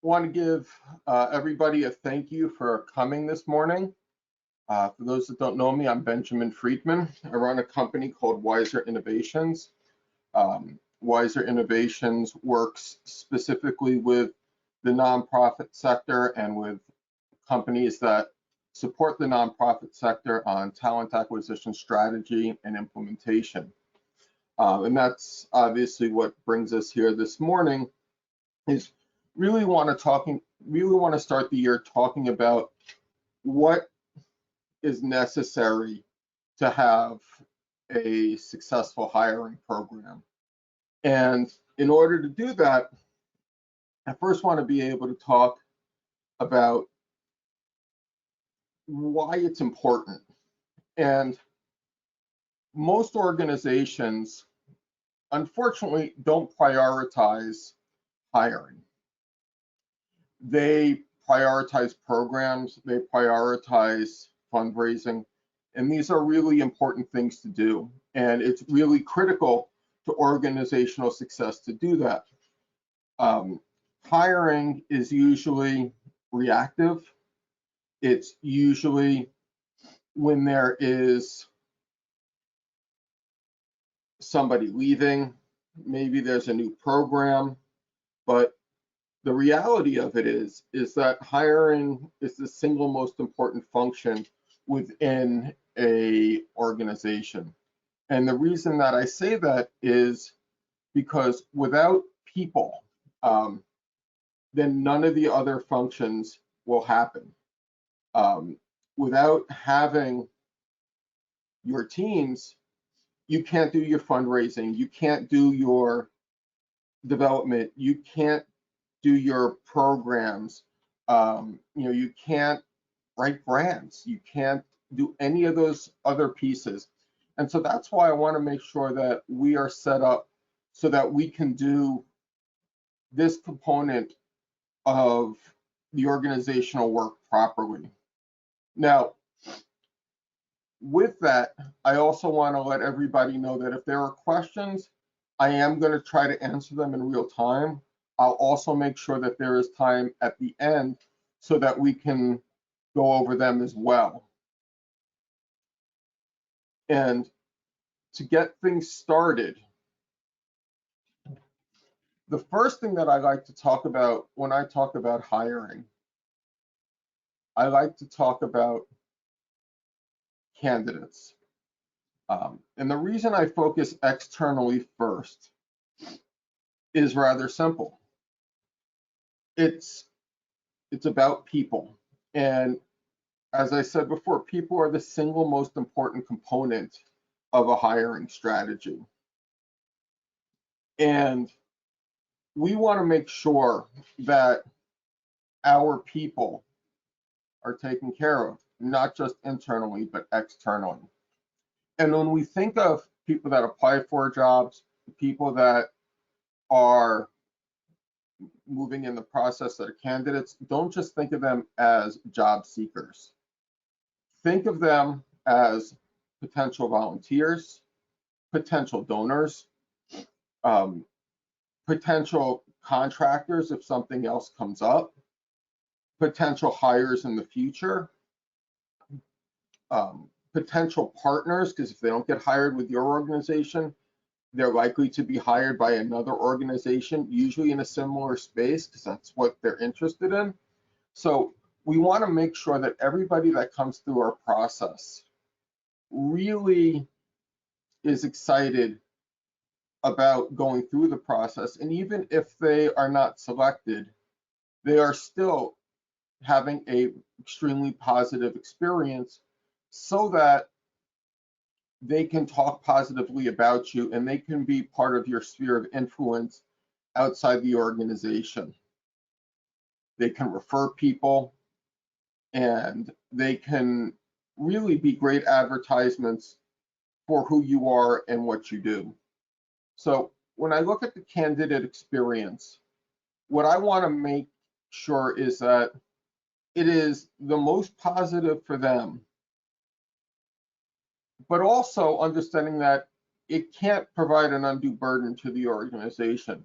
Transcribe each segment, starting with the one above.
want to give everybody a thank you for coming this morning. For those that don't know me, I'm Benjamin Friedman. I run a company called Wiser Innovations. Wiser Innovations works specifically with the nonprofit sector and with companies that support the nonprofit sector on talent acquisition strategy and implementation. And that's obviously what brings us here this morning, is really want to start the year talking about what is necessary to have a successful hiring program. And in order to do that, I first want to be able to talk about why it's important. And most organizations, unfortunately, don't prioritize hiring. They prioritize programs, they prioritize fundraising, and these are really important things to do. And it's really critical to organizational success to do that. Hiring is usually reactive. It's usually when there is somebody leaving, maybe there's a new program, but the reality of it is that hiring is the single most important function within a organization. And the reason that I say that is because without people, then none of the other functions will happen. Without having your teams, you can't do your fundraising, you can't do your development, you can't do your programs, you can't write grants, you can't do any of those other pieces. And so that's why I want to make sure that we are set up so that we can do this component of the organizational work properly. Now, with that, I also want to let everybody know that if there are questions, I am going to try to answer them in real time. I'll also make sure that there is time at the end so that we can go over them as well. And to get things started, the first thing that I like to talk about when I talk about hiring, I like to talk about candidates. And the reason I focus externally first is rather simple. It's about people. And as I said before, people are the single most important component of a hiring strategy. And we want to make sure that our people are taken care of, not just internally, but externally. And when we think of people that apply for jobs, people that are moving in the process that are candidates, don't just think of them as job seekers. Think of them as potential volunteers, potential donors, potential contractors if something else comes up, potential hires in the future, potential partners, because if they don't get hired with your organization, they're likely to be hired by another organization, usually in a similar space, because that's what they're interested in. So we want to make sure that everybody that comes through our process really is excited about going through the process. And even if they are not selected, they are still having an extremely positive experience so that they can talk positively about you and they can be part of your sphere of influence outside the organization. They can refer people and they can really be great advertisements for who you are and what you do. So when I look at the candidate experience, what I want to make sure is that it is the most positive for them, but also understanding that it can't provide an undue burden to the organization.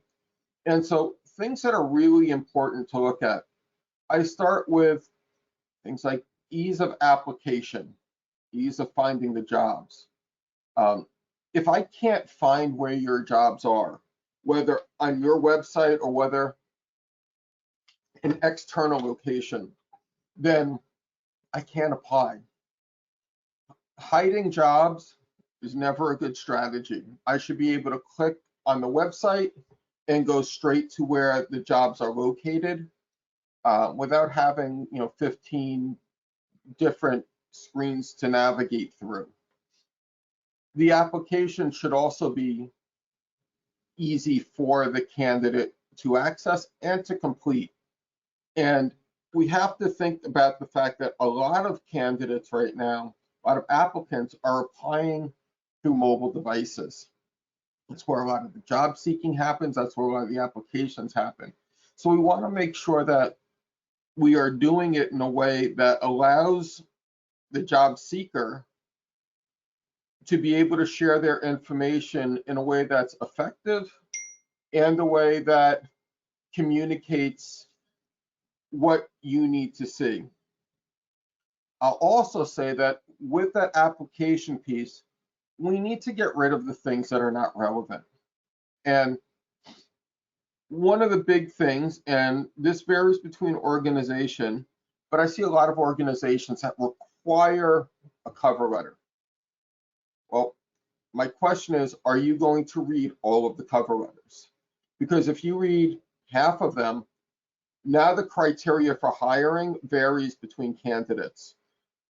And so things that are really important to look at. I start with things like ease of application, ease of finding the jobs. If I can't find where your jobs are, whether on your website or whether an external location, then I can't apply. Hiding jobs is never a good strategy. I should be able to click on the website and go straight to where the jobs are located without having 15 different screens to navigate through. The application should also be easy for the candidate to access and to complete. And we have to think about the fact that a lot of candidates right now, a lot of applicants are applying through mobile devices. That's where a lot of the job seeking happens. That's where a lot of the applications happen. So we want to make sure that we are doing it in a way that allows the job seeker to be able to share their information in a way that's effective and a way that communicates what you need to see. I'll also say that with that application piece, we need to get rid of the things that are not relevant. And one of the big things, and this varies between organization, but I see a lot of organizations that require a cover letter. Well, my question is, are you going to read all of the cover letters? Because if you read half of them, now the criteria for hiring varies between candidates.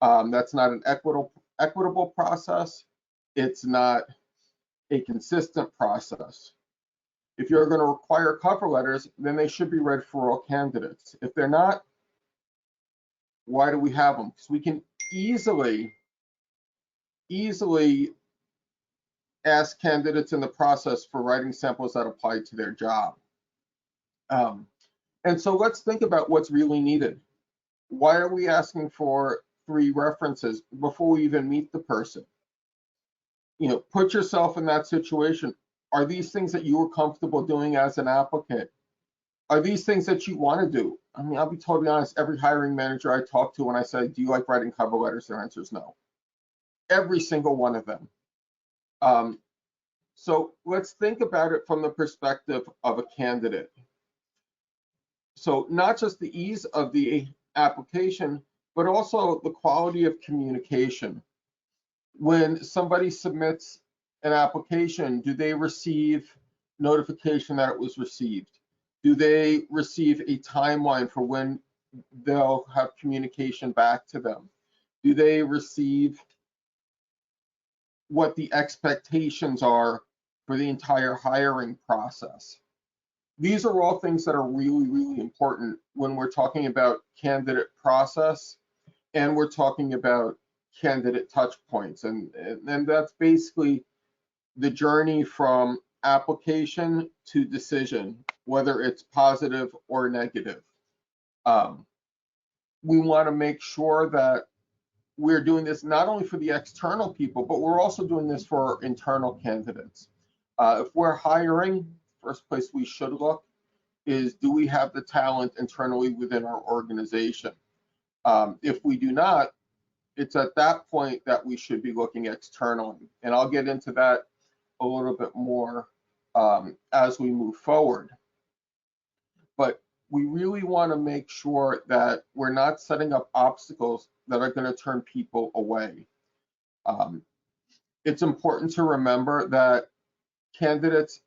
That's not an equitable process. It's not a consistent process. If you're going to require cover letters, then they should be read for all candidates. If they're not, why do we have them? Because we can easily ask candidates in the process for writing samples that apply to their job. And so let's think about what's really needed. Why are we asking for 3 references before we even meet the person? Put yourself in that situation. Are these things that you were comfortable doing as an applicant? Are these things that you want to do? I mean, I'll be totally honest, every hiring manager I talk to when I say, do you like writing cover letters? Their answer is no. Every single one of them. So let's think about it from the perspective of a candidate. So not just the ease of the application, but also the quality of communication. When somebody submits an application, do they receive notification that it was received? Do they receive a timeline for when they'll have communication back to them? Do they receive what the expectations are for the entire hiring process? These are all things that are really, really important when we're talking about candidate process and we're talking about candidate touch points. And that's basically the journey from application to decision, whether it's positive or negative. We want to make sure that we're doing this not only for the external people, but we're also doing this for our internal candidates. If we're hiring, first place we should look is, do we have the talent internally within our organization? If we do not, it's at that point that we should be looking externally. And I'll get into that a little bit more as we move forward. But we really want to make sure that we're not setting up obstacles that are going to turn people away. It's important to remember that candidates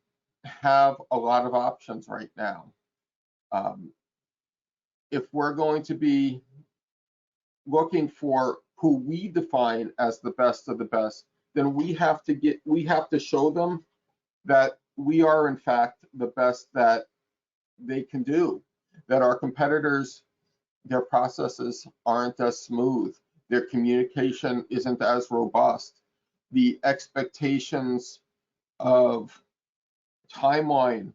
have a lot of options right now. If we're going to be looking for who we define as the best of the best, then we have to show them that we are in fact the best that they can do, that our competitors, their processes aren't as smooth, their communication isn't as robust, the expectations of timeline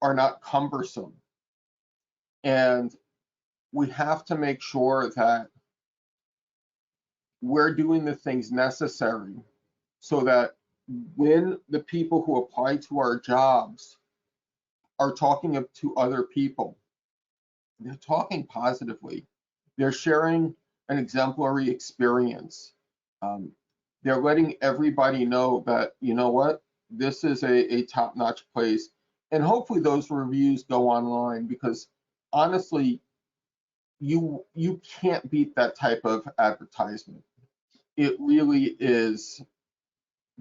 are not cumbersome. And we have to make sure that we're doing the things necessary so that when the people who apply to our jobs are talking to other people. They're talking positively. They're sharing an exemplary experience. Um, they're letting everybody know that, you know what, this is a top-notch place. And hopefully those reviews go online, because honestly, you can't beat that type of advertisement. It really is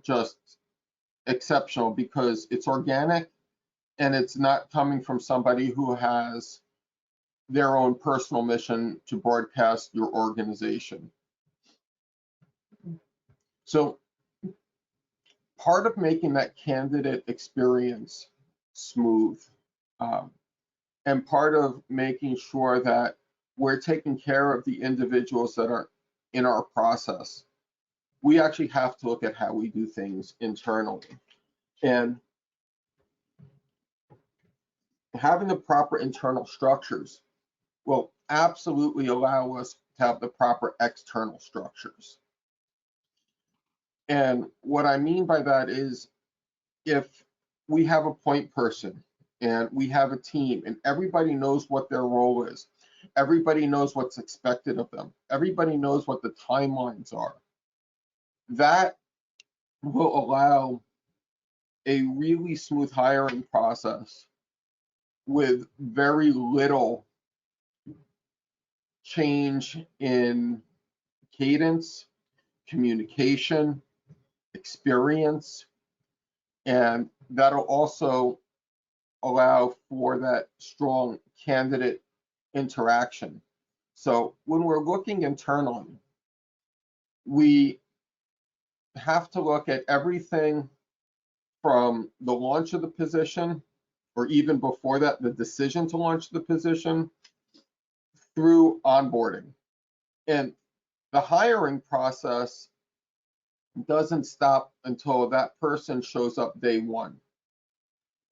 just exceptional because it's organic and it's not coming from somebody who has their own personal mission to broadcast your organization. So part of making that candidate experience smooth, um, and part of making sure that we're taking care of the individuals that are in our process, we actually have to look at how we do things internally. And having the proper internal structures will absolutely allow us to have the proper external structures. And what I mean by that is, if we have a point person and we have a team and everybody knows what their role is, everybody knows what's expected of them, everybody knows what the timelines are, that will allow a really smooth hiring process with very little change in cadence, communication, experience, and that'll also allow for that strong candidate interaction. So when we're looking internally, we have to look at everything from the launch of the position, or even before that, the decision to launch the position, through onboarding. And the hiring process doesn't stop until that person shows up day one.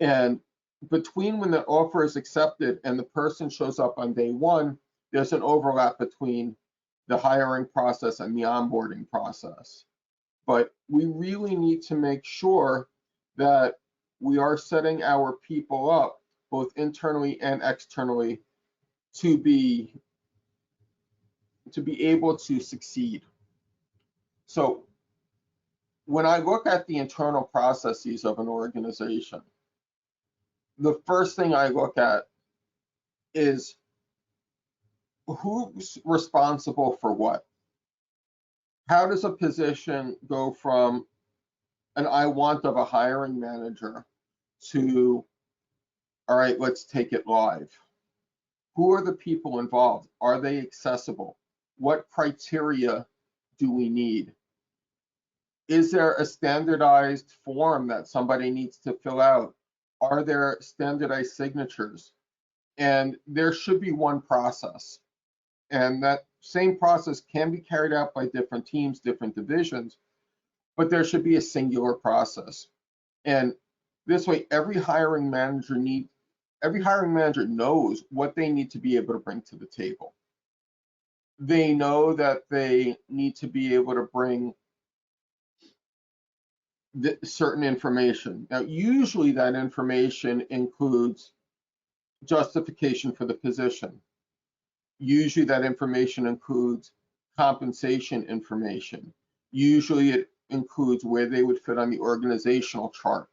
And between when the offer is accepted and the person shows up on day one, there's an overlap between the hiring process and the onboarding process. But we really need to make sure that we are setting our people up, both internally and externally, to be able to succeed. So when I look at the internal processes of an organization, the first thing I look at is who's responsible for what. How does a position go from an I want of a hiring manager to, all right, let's take it live? Who are the people involved? Are they accessible? What criteria do we need? Is there a standardized form that somebody needs to fill out? Are there standardized signatures? And there should be one process. And that same process can be carried out by different teams, different divisions, but there should be a singular process. And this way, every hiring manager knows what they need to be able to bring to the table. They know that they need to be able to bring certain information. Now, usually that information includes justification for the position. Usually that information includes compensation information. Usually it includes where they would fit on the organizational chart.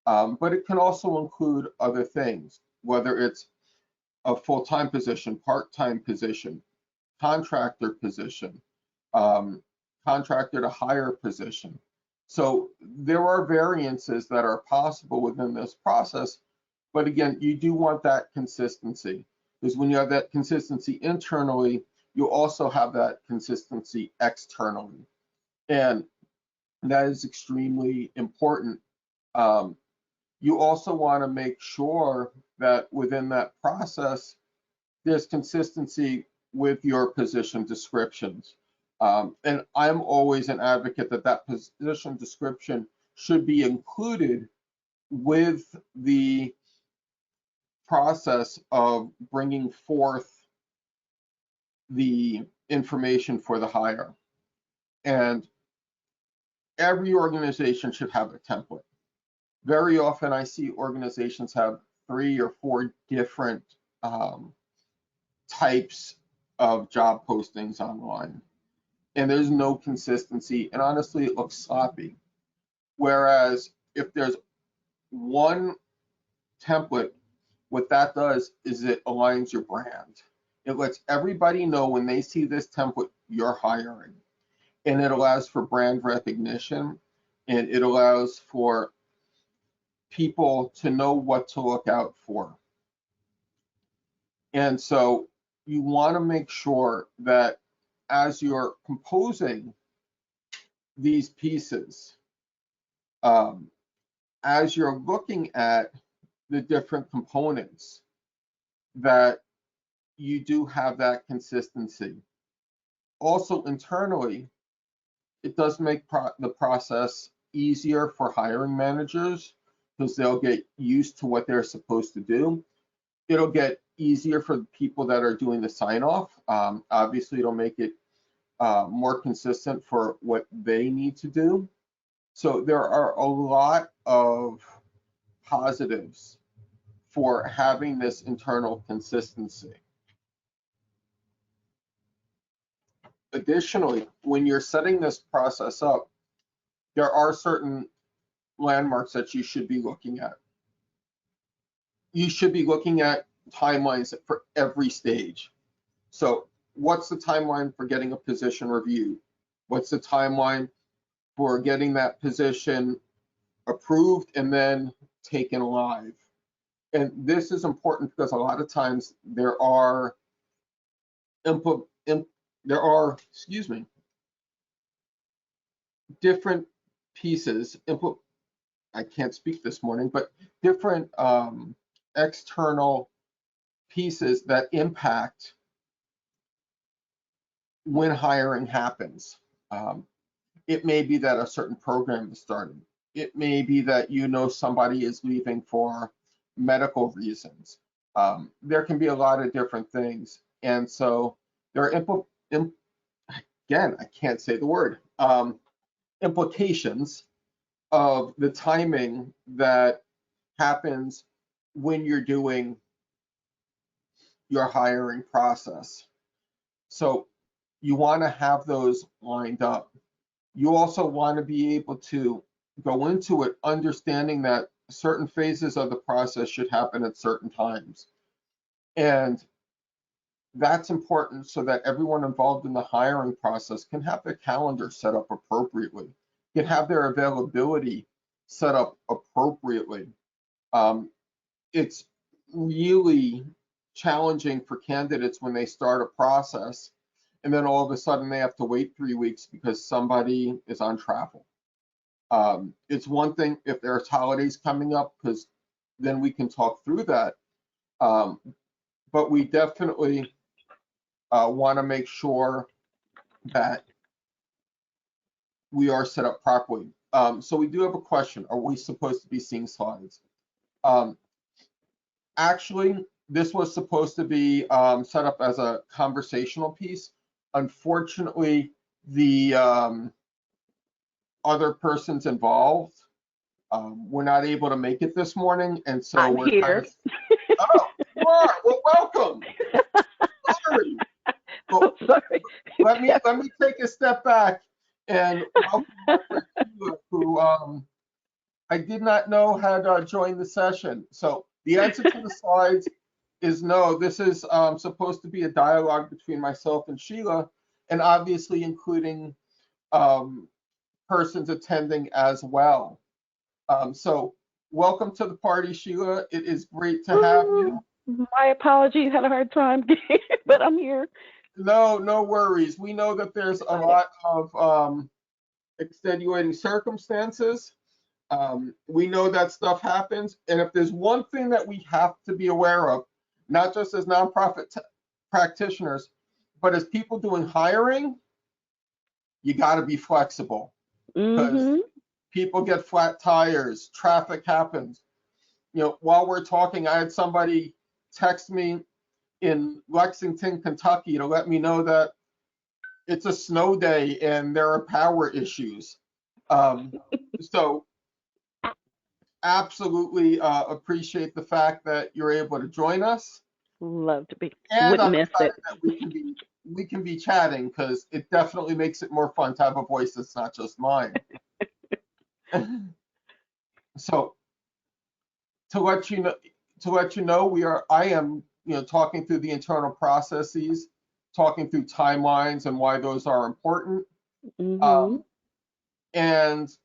But it can also include other things, whether it's a full-time position, part-time position, contractor position, contractor to hire position. So there are variances that are possible within this process, but again, you do want that consistency, because when you have that consistency internally, you also have that consistency externally, and that is extremely important. You also want to make sure that within that process, there's consistency with your position descriptions. And I'm always an advocate that that position description should be included with the process of bringing forth the information for the hire. And every organization should have a template. Very often I see organizations have 3 or 4 different types of job postings online, and there's no consistency, and honestly, it looks sloppy. Whereas if there's one template, what that does is it aligns your brand. It lets everybody know when they see this template, you're hiring. And it allows for brand recognition, and it allows for people to know what to look out for. And so you want to make sure that as you're composing these pieces, as you're looking at the different components, that you do have that consistency. Also internally, it does make the process easier for hiring managers because they'll get used to what they're supposed to do. It'll get easier for the people that are doing the sign off. Obviously, it'll make it more consistent for what they need to do. So there are a lot of positives for having this internal consistency. Additionally, when you're setting this process up, there are certain landmarks that you should be looking at. You should be looking at timelines for every stage. So what's the timeline for getting a position reviewed? What's the timeline for getting that position approved and then taken live? And this is important because a lot of times there are different pieces, I can't speak this morning, but different external pieces that impact when hiring happens. It may be that a certain program is starting. It may be that somebody is leaving for medical reasons. There can be a lot of different things. And so there are, again, I can't say the word, implications of the timing that happens when you're doing your hiring process. So you want to have those lined up. You also want to be able to go into it understanding that certain phases of the process should happen at certain times. And that's important so that everyone involved in the hiring process can have their calendar set up appropriately, can have their availability set up appropriately. It's really challenging for candidates when they start a process and then all of a sudden they have to wait 3 weeks because somebody is on travel. It's one thing if there's holidays coming up, because then we can talk through that. But we definitely want to make sure that we are set up properly. So we do have a question. Are we supposed to be seeing slides? Actually, this was supposed to be set up as a conversational piece. Unfortunately, the other persons involved were not able to make it this morning, and so I'm we're here. kind of. Oh, you are. Well, welcome. Sorry. Well, Sorry. let me take a step back and welcome my friend Sheila, who I did not know had joined the session. So the answer to the slides is no. This is supposed to be a dialogue between myself and Sheila, and obviously including persons attending as well. So welcome to the party, Sheila. It is great to have you. My apologies, had a hard time, but I'm here. No worries. We know that there's a lot of extenuating circumstances. We know that stuff happens. And if there's one thing that we have to be aware of, not just as nonprofit practitioners, but as people doing hiring, you got to be flexible because people get flat tires, traffic happens. While we're talking, I had somebody text me in Lexington, Kentucky to let me know that it's a snow day and there are power issues. So absolutely appreciate the fact that you're able to join us, Love to be. and Wouldn't I'm miss excited it. that we can be chatting because it definitely makes it more fun to have a voice that's not just mine. So to let you know, I am, talking through the internal processes, talking through timelines and why those are important, Mhm. um, and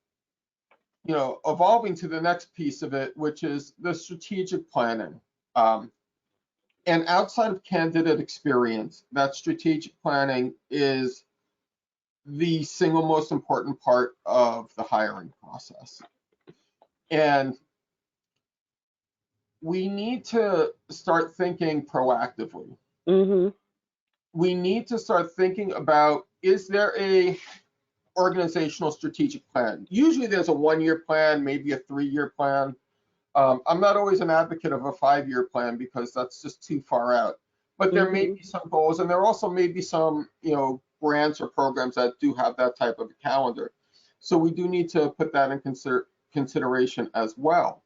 evolving to the next piece of it, which is the strategic planning. Um, and outside of candidate experience, that strategic planning is the single most important part of the hiring process. And we need to start thinking proactively. Mhm. We need to start thinking about, is there a organizational strategic plan? Usually there's a 1-year plan, maybe a 3-year plan. I'm not always an advocate of a 5-year plan because that's just too far out. But there may Mhm. be some goals, and there also may be some, grants or programs that do have that type of a calendar. So we do need to put that in consideration as well.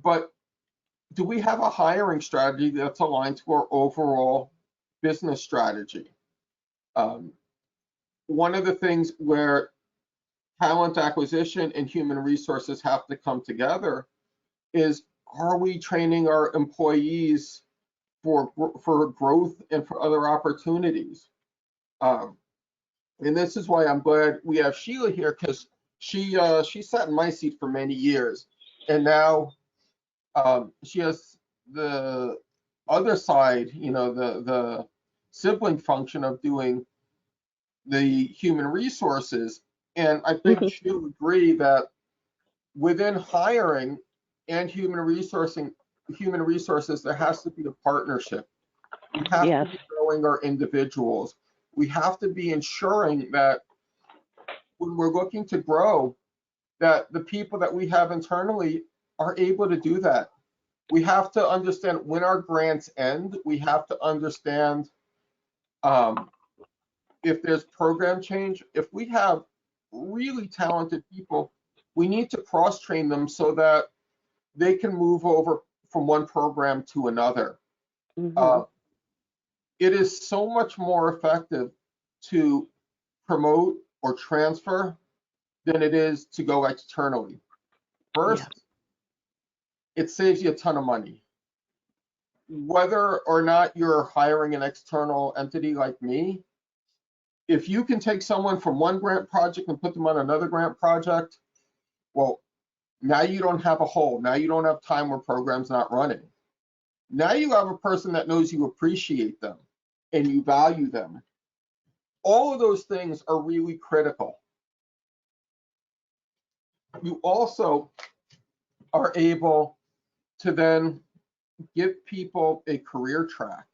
But do we have a hiring strategy that's aligned to our overall business strategy? Um, One of the things where talent acquisition and human resources have to come together is, are we training our employees for growth and for other opportunities? Um, and this is why I'm glad we have Sheila here, because she sat in my seat for many years, and now she has the other side, the sibling function of doing the human resources. And I think Mhm. she'll agree that within hiring and human resources, there has to be a partnership. We have to Yes. be growing our individuals. We have to be ensuring that when we're looking to grow, that the people that we have internally are able to do that. We have to understand when our grants end. We have to understand um, if there's program change. If we have really talented people, we need to cross train them so that they can move over from one program to another. Uh, Mhm. it is so much more effective to promote or transfer than it is to go externally. Yeah. First, it saves you a ton of money. Whether or not you're hiring an external entity like me, if you can take someone from one grant project and put them on another grant project, well, now you don't have a hole. Now you don't have time where programs not running. Now you have a person that knows you appreciate them and you value them. All of those things are really critical. You also are able to then give people a career track.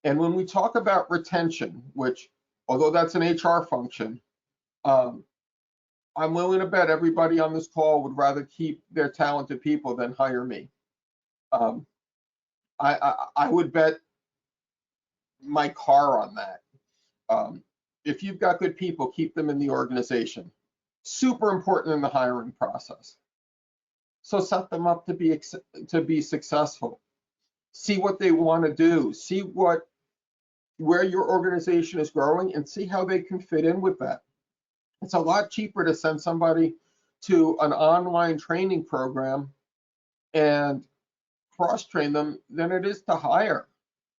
And when we talk about retention, which, although that's an HR function, um, I'm willing to bet everybody on this call would rather keep their talented people than hire me. Um, I would bet my car on that. Um, if you've got good people, keep them in the organization. Super important in the hiring process. So set them up to be successful. See what they want to do. See where your organization is growing, and see how they can fit in with that. It's a lot cheaper to send somebody to an online training program and cross train them than it is to hire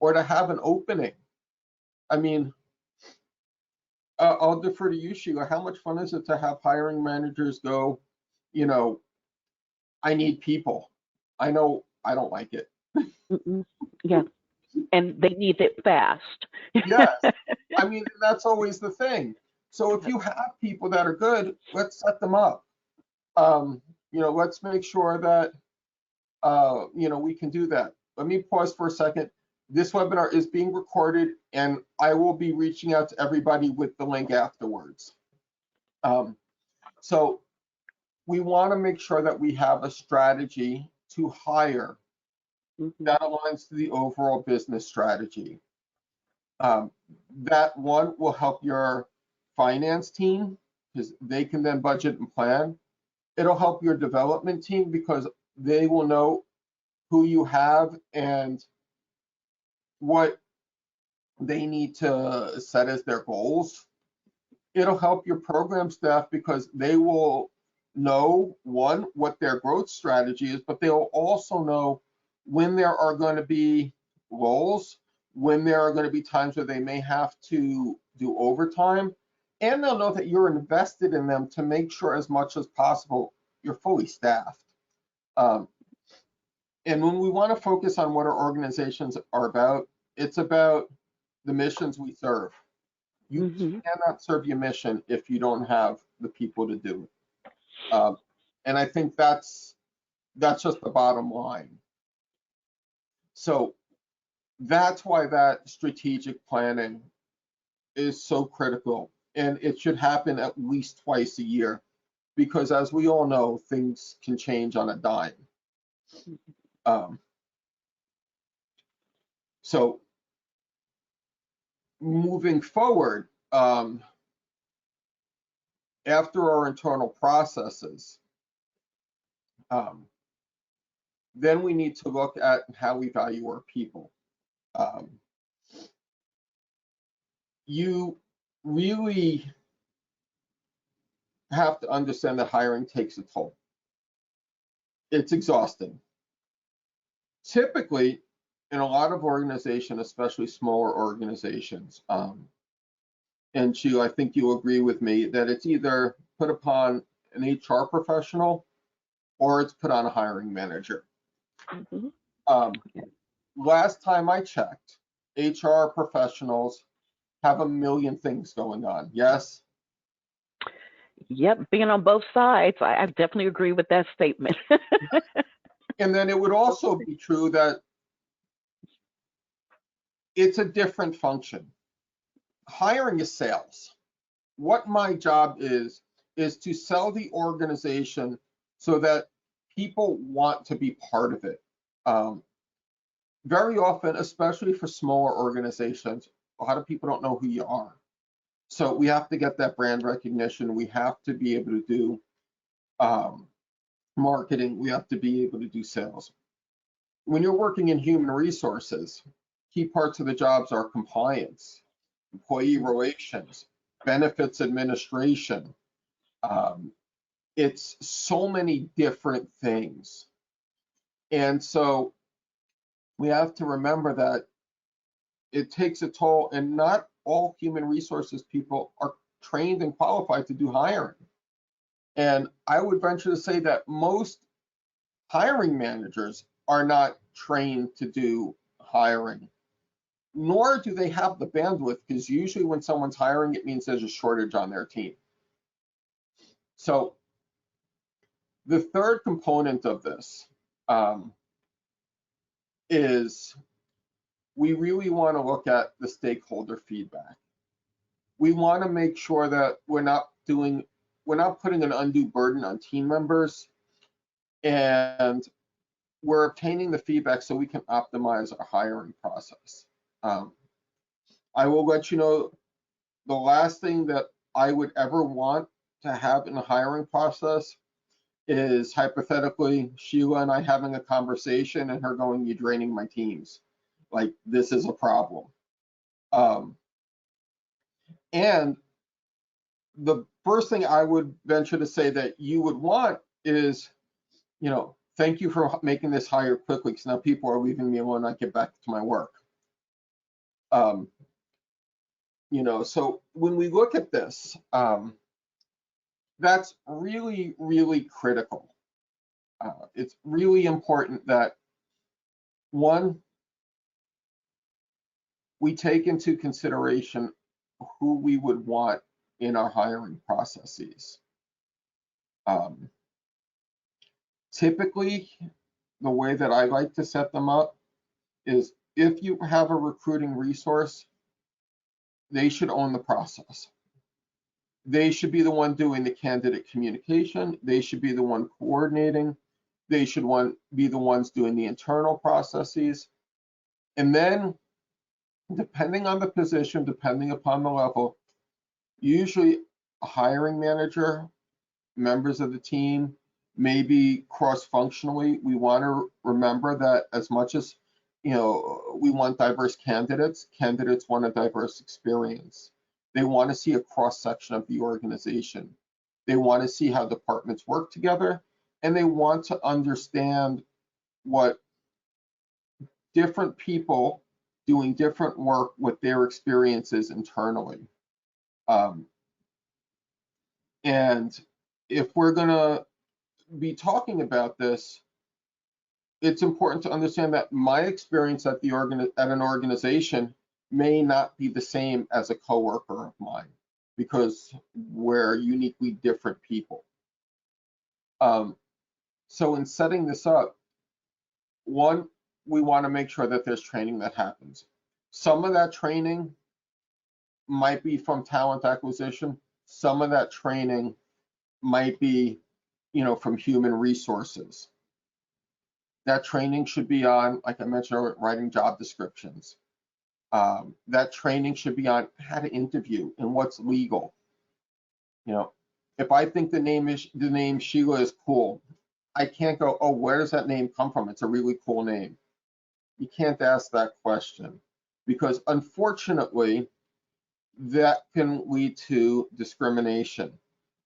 or to have an opening. I mean, I'll defer to you, Sheila. How much fun is it to have hiring managers go, you know, I need people? I know I don't like it. Mm-mm. Yeah. And they need it fast. Yes. I mean, that's always the thing. So if you have people that are good, let's set them up. Let's make sure that, we can do that. Let me pause for a second. This webinar is being recorded, and I will be reaching out to everybody with the link afterwards. Um, so we want to make sure that we have a strategy to hire Mhm. that aligns to the overall business strategy. Um, that one will help your finance team because they can then budget and plan. It'll help your development team because they will know who you have and what they need to set as their goals. It'll help your program staff because they will know, one, what their growth strategy is, but they'll also know when there are going to be lulls, when there are going to be times where they may have to do overtime, and they'll know that you're invested in them to make sure as much as possible you're fully staffed. And when we want to focus on what our organizations are about, it's about the missions we serve. You cannot serve your mission if you don't have the people to do it. And I think that's just the bottom line. So that's why that strategic planning is so critical. And it should happen at least twice a year because as we all know, things can change on a dime. So moving forward, after our internal processes, then we need to look at how we value our people. You really have to understand that hiring takes a toll. It's exhausting. Typically, in a lot of organizations, especially smaller organizations, and Sheila, I think you agree with me that it's either put upon an HR professional or it's put on a hiring manager. Last time I checked, HR professionals have a million things going on. Yes? Yep, being on both sides, I definitely agree with that statement. And then it would also be true that it's a different function. Hiring is sales. What my job is to sell the organization so that people want to be part of it. Very often, especially for smaller organizations, a lot of people don't know who you are. So we have to get that brand recognition. We have to be able to do marketing. We have to be able to do sales. When you're working in human resources, key parts of the jobs are compliance, employee relations, benefits administration. It's so many different things. And so we have to remember that it takes a toll, and not all human resources people are trained and qualified to do hiring. And I would venture to say that most hiring managers are not trained to do hiring, nor do they have the bandwidth, because usually when someone's hiring, it means there's a shortage on their team. So the third component of this is we really want to look at the stakeholder feedback. We want to make sure that we're not putting an undue burden on team members, and we're obtaining the feedback so we can optimize our hiring process. I will let you know the last thing that I would ever want to have in a hiring process is hypothetically Sheila and I having a conversation and her going, "You're draining my teams. Like, this is a problem." And the first thing I would venture to say that you would want is, thank you for making this hire quickly, because now people are leaving me alone. I get back to my work. So when we look at this, that's really, really critical. It's really important that, one, we take into consideration who we would want in our hiring processes. Typically, the way that I like to set them up is if you have a recruiting resource, they should own the process. They should be the one doing the candidate communication. They should be the one coordinating. They should be the ones doing the internal processes. And then, depending on the position, depending upon the level, usually a hiring manager, members of the team, Maybe cross-functionally, we want to remember that as much as, we want diverse candidates, candidates want a diverse experience. They want to see a cross-section of the organization. They want to see how departments work together, and they want to understand what different people doing different work with their experiences internally. And if we're going to be talking about this, it's important to understand that my experience at an organization may not be the same as a coworker of mine, because we're uniquely different people. So in setting this up, one, we want to make sure that there's training that happens. Some of that training might be from talent acquisition. Some of that training might be, from human resources. That training should be on, like I mentioned earlier, writing job descriptions. That training should be on how to interview and what's legal. If I think the name Sheila is cool, I can't go, oh, where does that name come from? It's a really cool name. You can't ask that question, because unfortunately, that can lead to discrimination.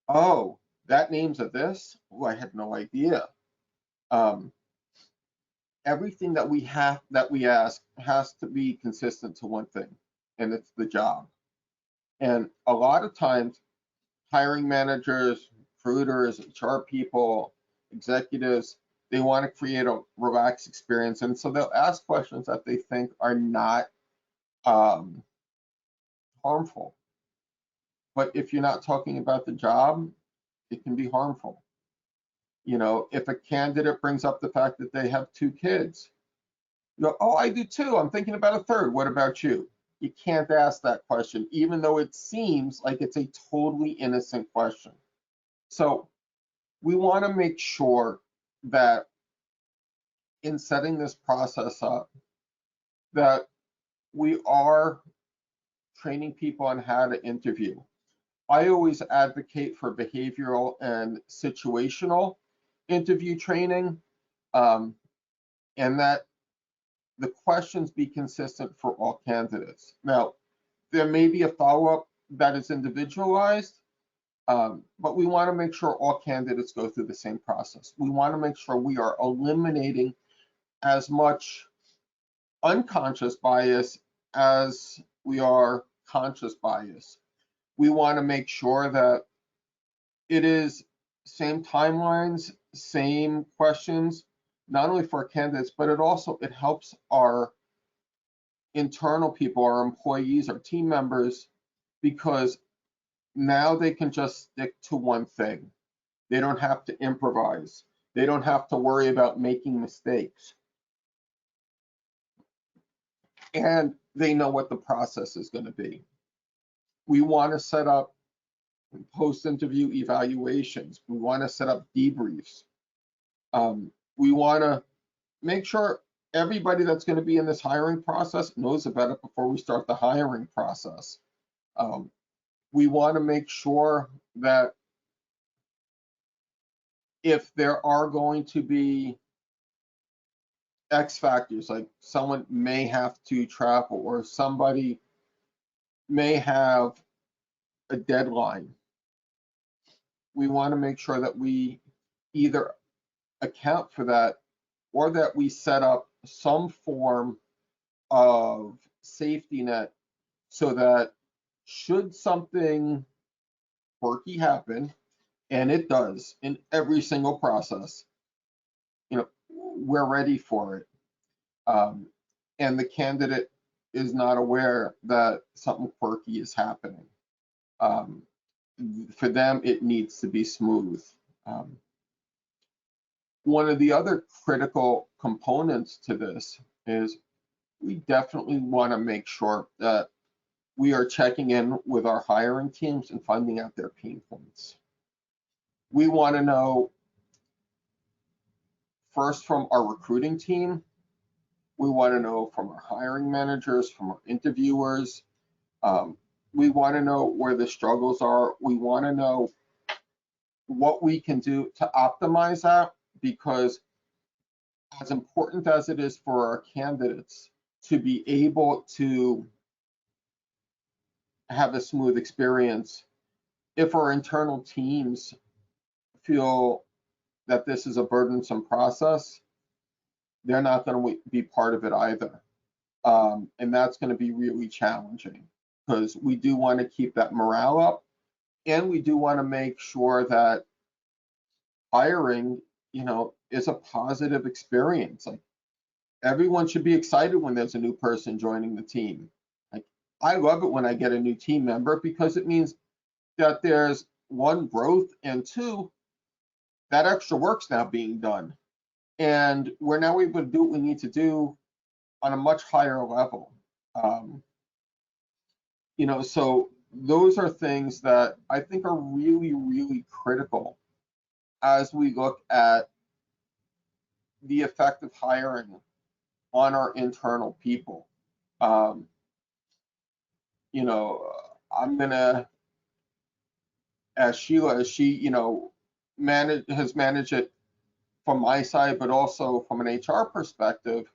Oh, that name's a this? Oh, I had no idea. Everything that we ask has to be consistent to one thing, and it's the job. And a lot of times, hiring managers, recruiters, HR people, executives, they want to create a relaxed experience, and so they'll ask questions that they think are not harmful. But if you're not talking about the job, it can be harmful. If a candidate brings up the fact that they have 2 kids, you go, oh, I do too. I'm thinking about a third. What about you? You can't ask that question, even though it seems like it's a totally innocent question. So we want to make sure that in setting this process up, that we are training people on how to interview. I always advocate for behavioral and situational interview training, and that the questions be consistent for all candidates. Now, there may be a follow-up that is individualized, but we want to make sure all candidates go through the same process. We want to make sure we are eliminating as much unconscious bias as we are conscious bias. We want to make sure that it is same timelines, same questions, not only for our candidates, but it helps our internal people, our employees, our team members, because now they can just stick to one thing. They don't have to improvise. They don't have to worry about making mistakes. And they know what the process is going to be. We want to set up post-interview evaluations. We want to set up debriefs. We want to make sure everybody that's going to be in this hiring process knows about it before we start the hiring process. We want to make sure that if there are going to be X factors, like someone may have to travel or somebody may have a deadline, we want to make sure that we either account for that or that we set up some form of safety net so that should something quirky happen, and it does in every single process, we're ready for it. And the candidate is not aware that something quirky is happening. For them, it needs to be smooth. One of the other critical components to this is we definitely want to make sure that we are checking in with our hiring teams and finding out their pain points. We want to know first from our recruiting team. We want to know from our hiring managers, from our interviewers. We want to know where the struggles are. We want to know what we can do to optimize that, because as important as it is for our candidates to be able to have a smooth experience, if our internal teams feel that this is a burdensome process, they're not going to be part of it either. And that's going to be really challenging, because we do want to keep that morale up, and we do want to make sure that hiring, is a positive experience. Like, everyone should be excited when there's a new person joining the team. Like, I love it when I get a new team member, because it means that there's one, growth, and two, that extra work's now being done. And we're now able to do what we need to do on a much higher level. So those are things that I think are really, really critical as we look at the effect of hiring on our internal people. I'm gonna ask Sheila, as she, has managed it from my side, but also from an HR perspective,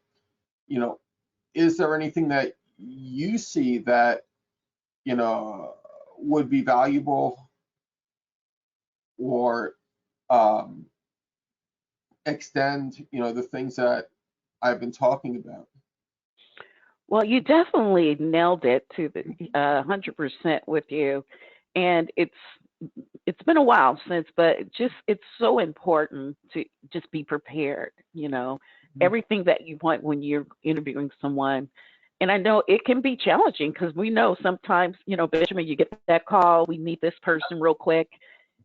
is there anything that you see that, would be valuable, or extend, the things that I've been talking about? Well, you definitely nailed it to the 100% with you, and it's been a while since, but it's so important to just be prepared. Everything that you want when you're interviewing someone. And I know it can be challenging, because we know sometimes, Benjamin, you get that call, we need this person real quick,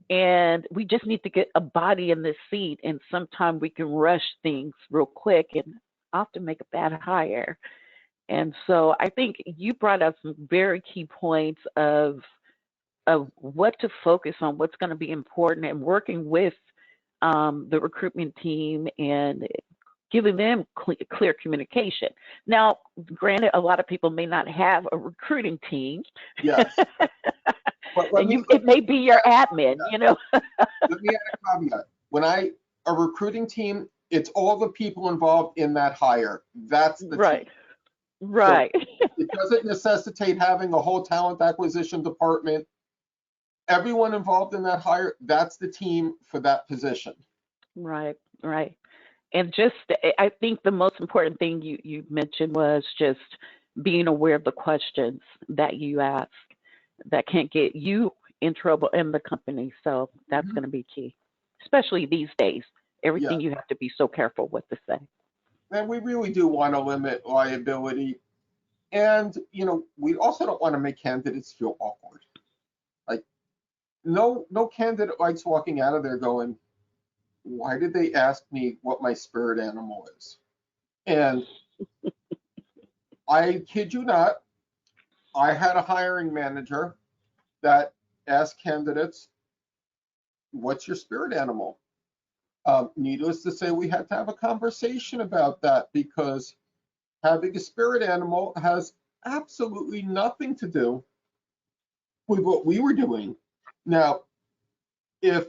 and we just need to get a body in this seat. And sometimes we can rush things real quick and often make a bad hire. And so I think you brought up some very key points of what to focus on, what's going to be important, and working with the recruitment team and giving them clear communication. Now, granted, a lot of people may not have a recruiting team. Yes. It may be your admin, Let me add a caveat. When a recruiting team, it's all the people involved in that hire. That's the right. team. Right. So it doesn't necessitate having a whole talent acquisition department. Everyone involved in that hire, that's the team for that position. Right. And I think the most important thing you mentioned was just being aware of the questions that you ask that can't get you in trouble in the company. So that's going to be key, especially these days. Everything you have to be so careful what to say. And we really do want to limit liability. And, we also don't want to make candidates feel awkward. Like, no candidate likes walking out of there going, why did they ask me what my spirit animal is? And I kid you not, I had a hiring manager that asked candidates, what's your spirit animal? Needless to say, we had to have a conversation about that, because having a spirit animal has absolutely nothing to do with what we were doing. Now, if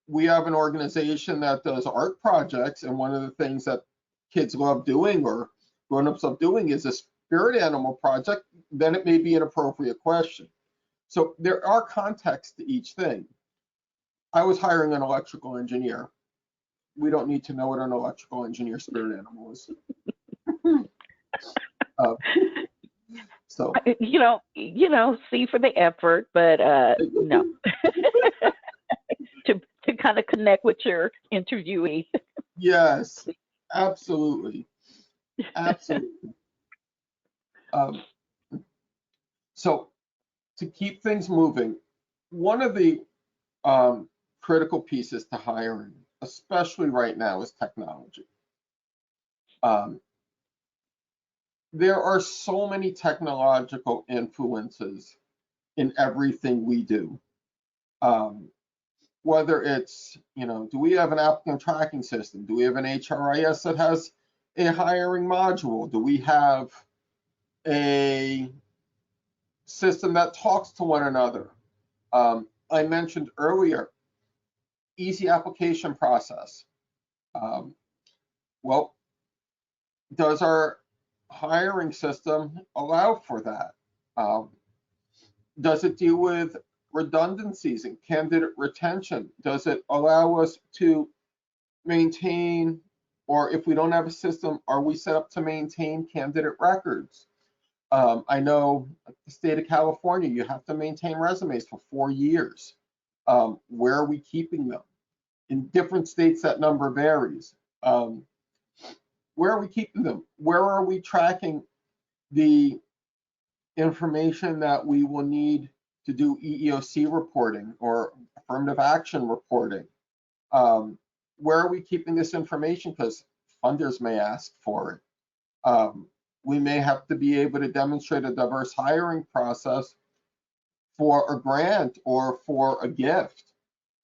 we have an organization that does art projects, and one of the things that kids love doing, or grown-ups love doing, is a spirit animal project, then it may be an appropriate question. So there are contexts to each thing. I was hiring an electrical engineer. We don't need to know what an electrical engineer spirit animal is. So see for the effort, but no. to kind of connect with your interviewee. Yes, absolutely. So to keep things moving, one of the critical pieces to hiring, especially right now, is technology. There are so many technological influences in everything we do. Whether it's, do we have an applicant tracking system? Do we have an HRIS that has a hiring module? Do we have a system that talks to one another? I mentioned earlier, easy application process. Well, does our hiring system allow for that? Does it deal with redundancies and candidate retention? Does it allow us to maintain, or if we don't have a system, are we set up to maintain candidate records? I know the state of California, you have to maintain resumes for 4 years. Where are we keeping them? In different states, that number varies. Where are we keeping them? Where are we tracking the information that we will need to do EEOC reporting or affirmative action reporting? Where are we keeping this information? Because funders may ask for it. We may have to be able to demonstrate a diverse hiring process for a grant or for a gift.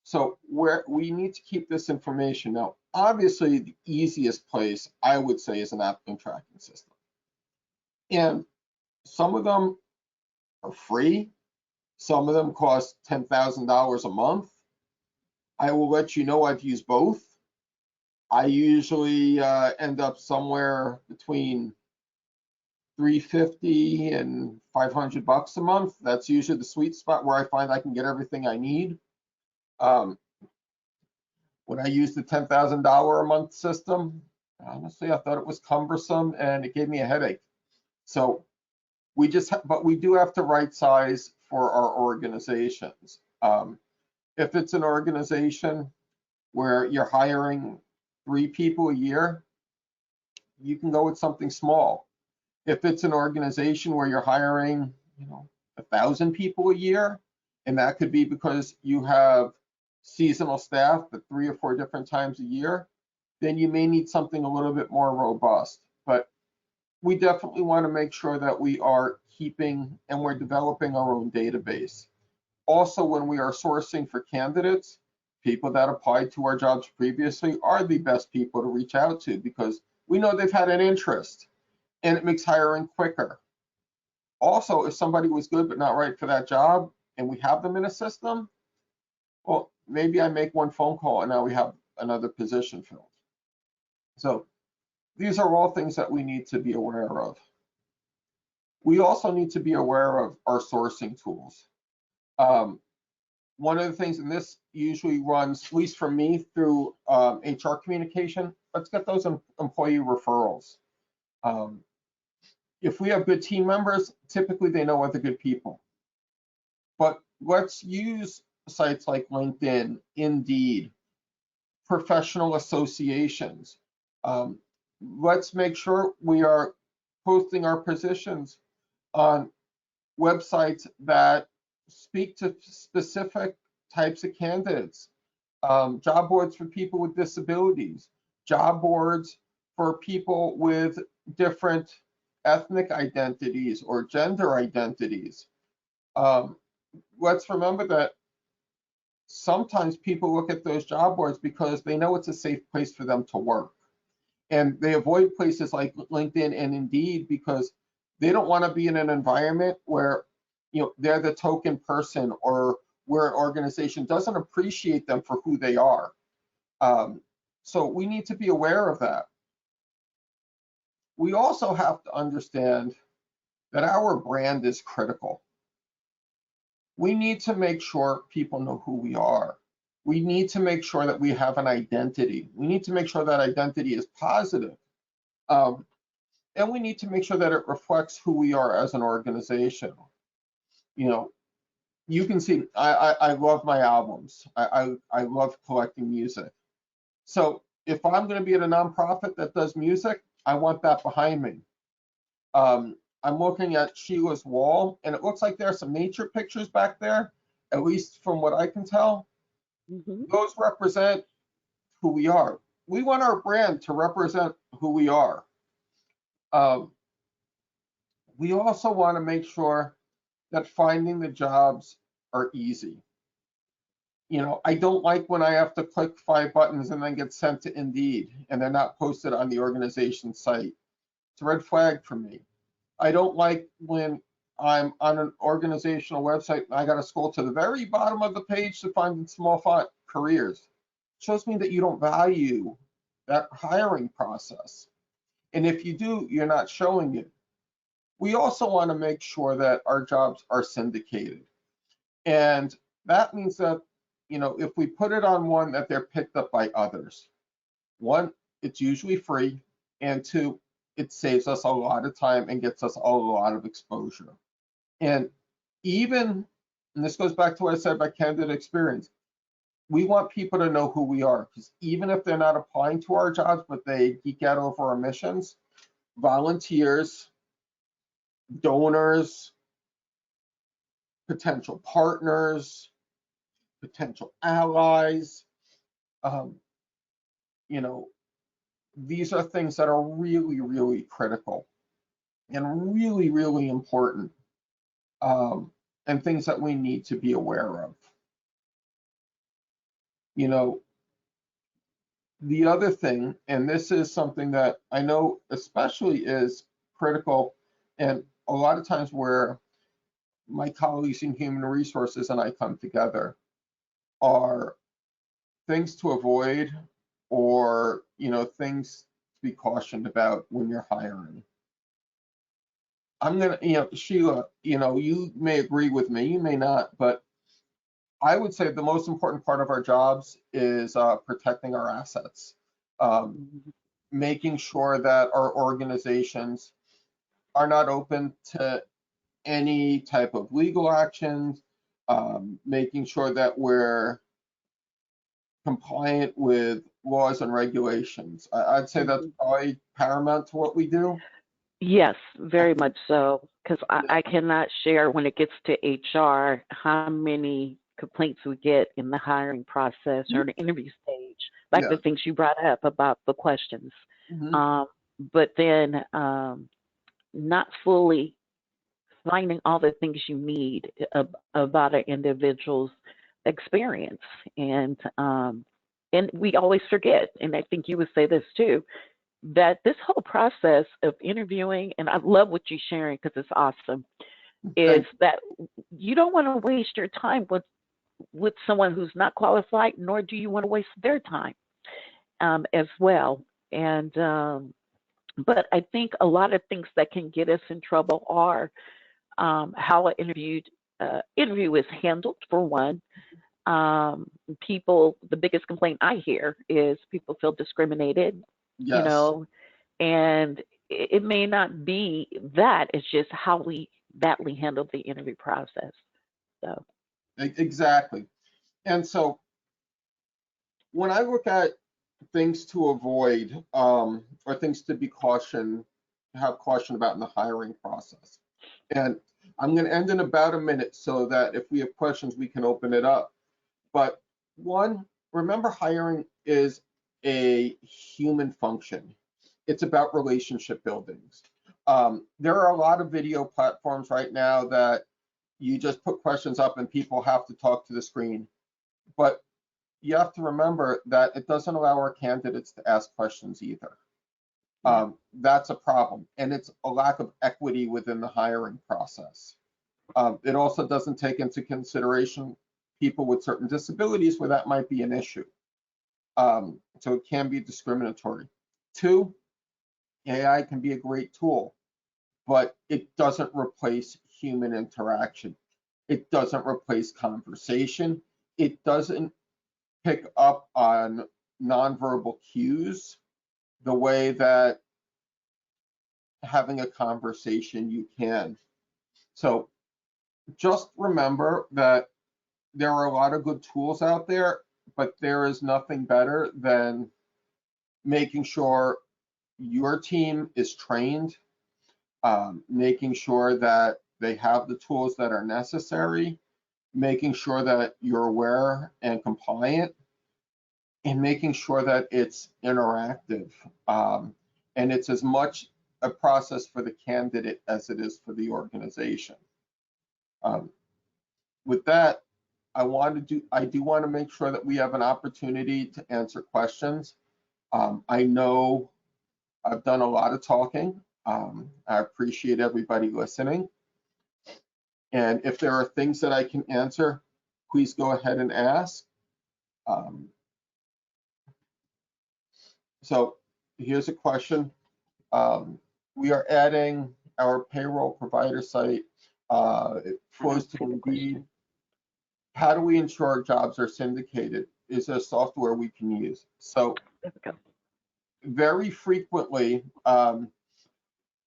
So where we need to keep this information. Now, obviously, the easiest place I would say is an applicant tracking system. And some of them are free. Some of them cost $10,000 a month. I will let you know I've used both. I usually end up somewhere between $350 and $500 a month. That's usually the sweet spot where I find I can get everything I need. When I used the $10,000 a month system, honestly, I thought it was cumbersome and it gave me a headache. So but we do have to right size for our organizations. If it's an organization where you're hiring 3 people a year, you can go with something small. If it's an organization where you're hiring, 1,000 people a year, and that could be because you have seasonal staff at 3 or 4 different times a year, then you may need something a little bit more robust. But we definitely want to make sure that we are keeping and we're developing our own database. Also, when we are sourcing for candidates, people that applied to our jobs previously are the best people to reach out to because we know they've had an interest and it makes hiring quicker. Also, if somebody was good but not right for that job and we have them in a system, well, maybe I make one phone call and now we have another position filled. So these are all things that we need to be aware of. We also need to be aware of our sourcing tools. One of the things, and this usually runs, at least for me, through HR communication, let's get those employee referrals. If we have good team members, typically they know other good people. But let's use sites like LinkedIn, Indeed, professional associations. Let's make sure we are posting our positions on websites that speak to specific types of candidates. Job boards for people with disabilities, job boards for people with different ethnic identities or gender identities. Let's remember that sometimes people look at those job boards because they know it's a safe place for them to work. And they avoid places like LinkedIn and Indeed because they don't want to be in an environment where they're the token person or where an organization doesn't appreciate them for who they are. So we need to be aware of that. We also have to understand that our brand is critical. We need to make sure people know who we are. We need to make sure that we have an identity. We need to make sure that identity is positive. And we need to make sure that it reflects who we are as an organization. You can see, I love my albums. I love collecting music. So if I'm going to be at a nonprofit that does music, I want that behind me. I'm looking at Sheila's wall, and it looks like there are some nature pictures back there, at least from what I can tell. Mm-hmm. Those represent who we are. We want our brand to represent who we are. We also want to make sure that finding the jobs are easy. I don't like when I have to click 5 buttons and then get sent to Indeed and they're not posted on the organization site. It's a red flag for me. I don't like when I'm on an organizational website and I got to scroll to the very bottom of the page to find in small font careers. shows me that you don't value that hiring process. And if you do, you're not showing it. We also want to make sure that our jobs are syndicated. And that means that, if we put it on one, that they're picked up by others. One, it's usually free. And two, it saves us a lot of time and gets us a lot of exposure. And even, and this goes back to what I said about candidate experience, we want people to know who we are, because even if they're not applying to our jobs, but they geek out over our missions, volunteers, donors, potential partners, potential allies, um, you know, these are things that are really, really critical and really, really important, and things that we need to be aware of. You know, the other thing, and this is something that I know especially is critical, and a lot of times where my colleagues in human resources and I come together, are things to avoid, or things to be cautioned about when you're hiring. I'm gonna, Sheila, you may agree with me, you may not, but I would say the most important part of our jobs is protecting our assets, um, making sure that our organizations are not open to any type of legal actions, making sure that we're compliant with laws and regulations. I'd say that's probably paramount to what we do. Yes, very much so. Because I cannot share when it gets to HR how many complaints we get in the hiring process or the interview stage, like Yeah. the things you brought up about the questions. Mhm. But then not fully finding all the things you need about an individual's experience. And we always forget, and I think you would say this too, that this whole process of interviewing, and I love what you're sharing because it's awesome, is that you don't want to waste your time with someone who's not qualified, nor do you want to waste their time as well. And but I think a lot of things that can get us in trouble are how an interview is handled, for one. People, the biggest complaint I hear is people feel discriminated, Yes. and it may not be that, it's just how we badly handle the interview process. So, Exactly. And so when I look at things to avoid, or things to be have caution about in the hiring process, and I'm going to end in about a minute so that if we have questions, we can open it up. But one, remember, hiring is a human function. It's about relationship buildings. There are a lot of video platforms right now that you just put questions up and people have to talk to the screen. But you have to remember that it doesn't allow our candidates to ask questions either. That's a problem. And it's a lack of equity within the hiring process. It also doesn't take into consideration people with certain disabilities where that might be an issue. So it can be discriminatory. Two, AI can be a great tool, but it doesn't replace human interaction. It doesn't replace conversation. It doesn't pick up on nonverbal cues the way that having a conversation you can. So just remember that there are a lot of good tools out there, but there is nothing better than making sure your team is trained, making sure that they have the tools that are necessary, making sure that you're aware and compliant, and making sure that it's interactive. And it's as much a process for the candidate as it is for the organization. Um, with that, I do want to make sure that we have an opportunity to answer questions. I know I've done a lot of talking. I appreciate everybody listening. And if there are things that I can answer, please go ahead and ask. Um, So here's a question. We are adding our payroll provider site. It I don't flows to see the Indeed. question. How do we ensure jobs are syndicated? Is there software we can use? So There we go. very frequently,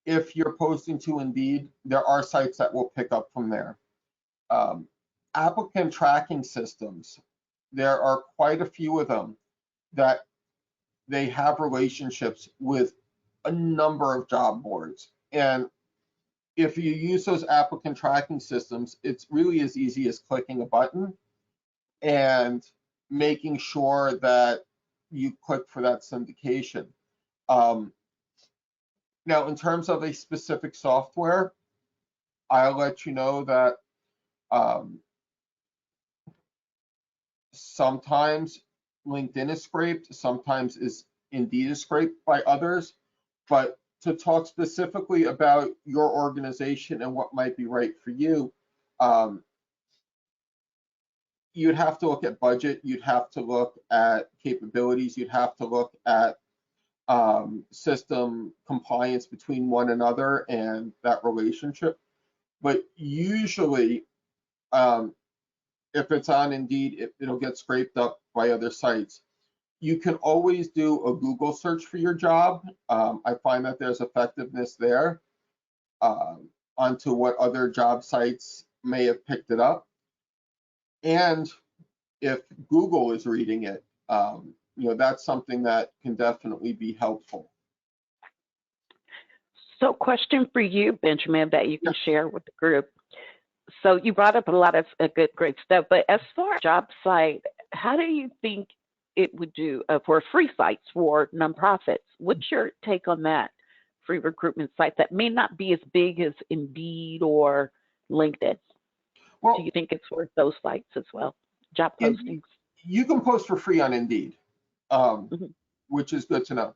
if you're posting to Indeed, there are sites that will pick up from there. Um, Applicant tracking systems, there are quite a few of them that they have relationships with a number of job boards. And if you use those applicant tracking systems, it's really as easy as clicking a button and making sure that you click for that syndication. Um, Now, in terms of a specific software, I'll let you know that um, sometimes LinkedIn is scraped, sometimes Indeed is scraped by others. But to talk specifically about your organization and what might be right for you, um, you'd have to look at budget, you'd have to look at capabilities, you'd have to look at system compliance between one another and that relationship. But usually, um, if it's on Indeed, it'll get scraped up by other sites. You can always do a Google search for your job. I find that there's effectiveness there onto what other job sites may have picked it up. And if Google is reading it, that's something that can definitely be helpful. So, question for you, Benjamin, that you Yeah. can share with the group. So, you brought up a lot of good, great stuff. But as far as job site, how do you think it would do for free sites for nonprofits? What's your take on that? Free recruitment site that may not be as big as Indeed or LinkedIn. Do Well, you think it's worth those sites as well? Job Indeed, postings. you can post for free on Indeed, um, Hmm. which is good to know.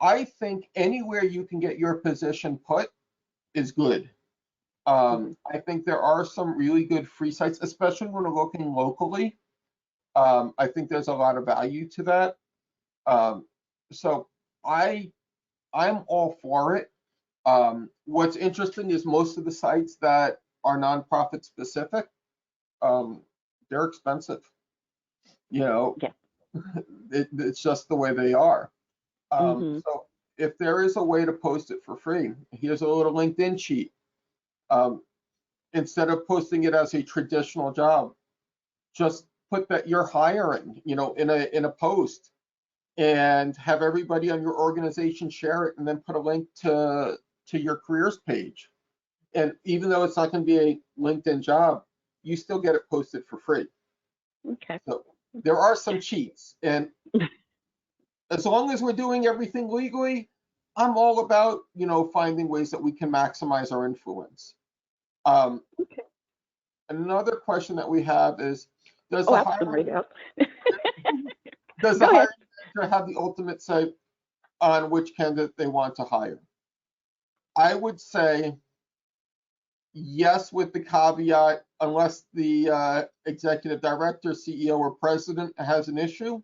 I think anywhere you can get your position put is good. Hmm. I think there are some really good free sites, especially when we're looking locally. I think there's a lot of value to that. Um, so I I'm all for it. What's interesting is most of the sites that are nonprofit specific, um, they're expensive. You know, Yeah. it's just the way they are. Hmm. So if there is a way to post it for free, here's a little LinkedIn sheet. Um, Instead of posting it as a traditional job, just put that you're hiring, in a post, and have everybody on your organization share it, and then put a link to your careers page. And even though it's not going to be a LinkedIn job, you still get it posted for free. Okay. So there are some cheats, and as long as we're doing everything legally, I'm all about finding ways that we can maximize our influence. Um, Okay. Another question that we have is, does Oh, the I put them hiring right out. does the Go ahead. hiring manager have the ultimate say on which candidate they want to hire? I would say yes, with the caveat, unless the executive director, CEO, or president has an issue,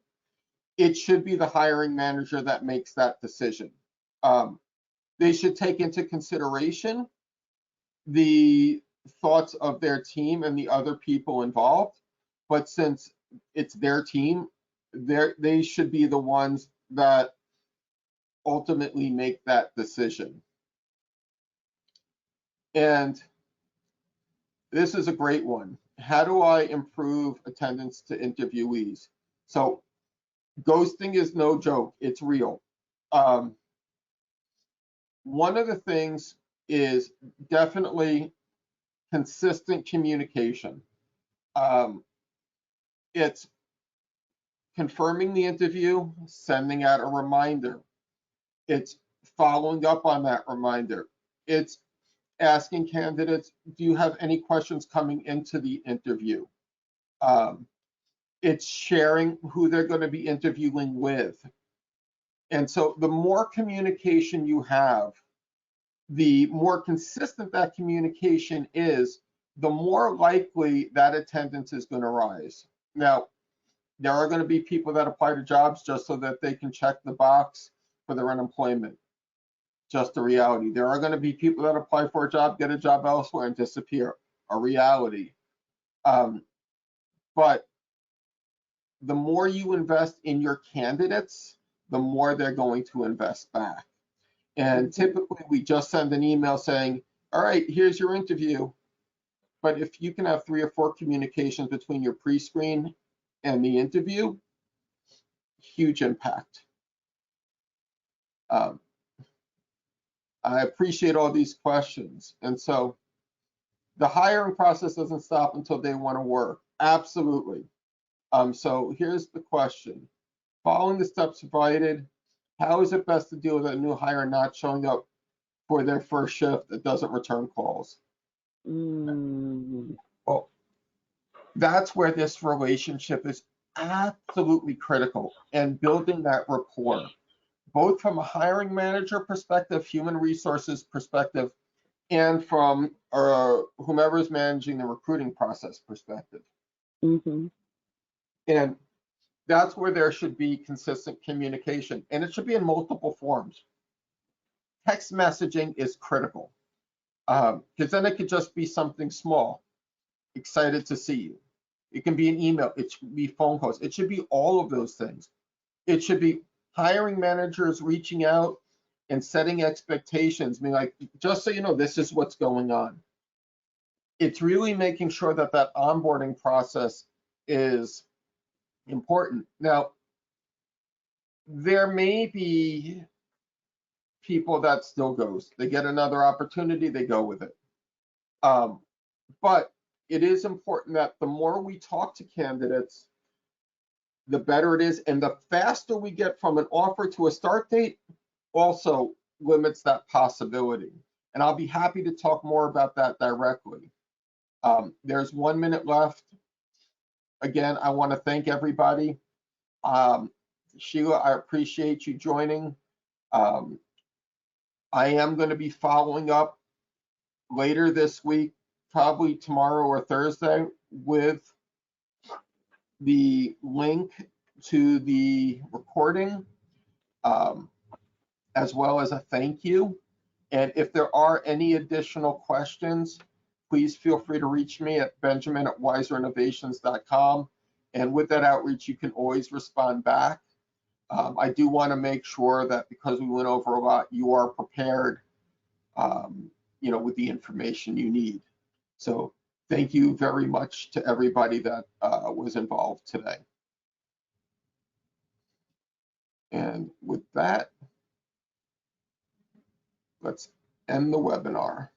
it should be the hiring manager that makes that decision. Um, they should take into consideration the thoughts of their team and the other people involved. But since it's their team, they should be the ones that ultimately make that decision. And this is a great one. How do I improve attendance to interviewees? So ghosting is no joke. It's real. Um, One of the things is definitely consistent communication. Um, it's confirming the interview, sending out a reminder. It's following up on that reminder. It's asking candidates, do you have any questions coming into the interview? Um, it's sharing who they're going to be interviewing with. And so the more communication you have, the more consistent that communication is, the more likely that attendance is going to rise. Now, there are going to be people that apply to jobs just so that they can check the box for their unemployment. Just a reality. There are going to be people that apply for a job, get a job elsewhere, and disappear. A reality. But the more you invest in your candidates, the more they're going to invest back. And typically, we just send an email saying, all right, here's your interview. But if you can have 3 or 4 communications between your pre-screen and the interview, huge impact. I appreciate all these questions. And so the hiring process doesn't stop until they want to work. Absolutely. So here's the question. Following the steps provided, how is it best to deal with a new hire not showing up for their first shift that doesn't return calls? Well, that's where this relationship is absolutely critical, and building that rapport, both from a hiring manager perspective, human resources perspective, and from whomever is managing the recruiting process perspective. And that's where there should be consistent communication, and it should be in multiple forms. Text messaging is critical, because then it could just be something small. Excited to see you. It can be an email. It should be phone calls. It should be all of those things. It should be hiring managers reaching out and setting expectations, being like, just so you know, this is what's going on. It's really making sure that that onboarding process is important. Now, there may be people that still ghost. They get another opportunity, they go with it. But it is important that the more we talk to candidates, the better it is. And the faster we get from an offer to a start date also limits that possibility. And I'll be happy to talk more about that directly. There's 1 minute left. Again, I want to thank everybody. Sheila, I appreciate you joining. I am going to be following up later this week, probably tomorrow or Thursday, with the link to the recording, as well as a thank you. And if there are any additional questions, please feel free to reach me at benjamin@wiserinnovations.com. And with that outreach, you can always respond back. I do want to make sure that because we went over a lot, you are prepared, with the information you need. So thank you very much to everybody that was involved today. And with that, let's end the webinar.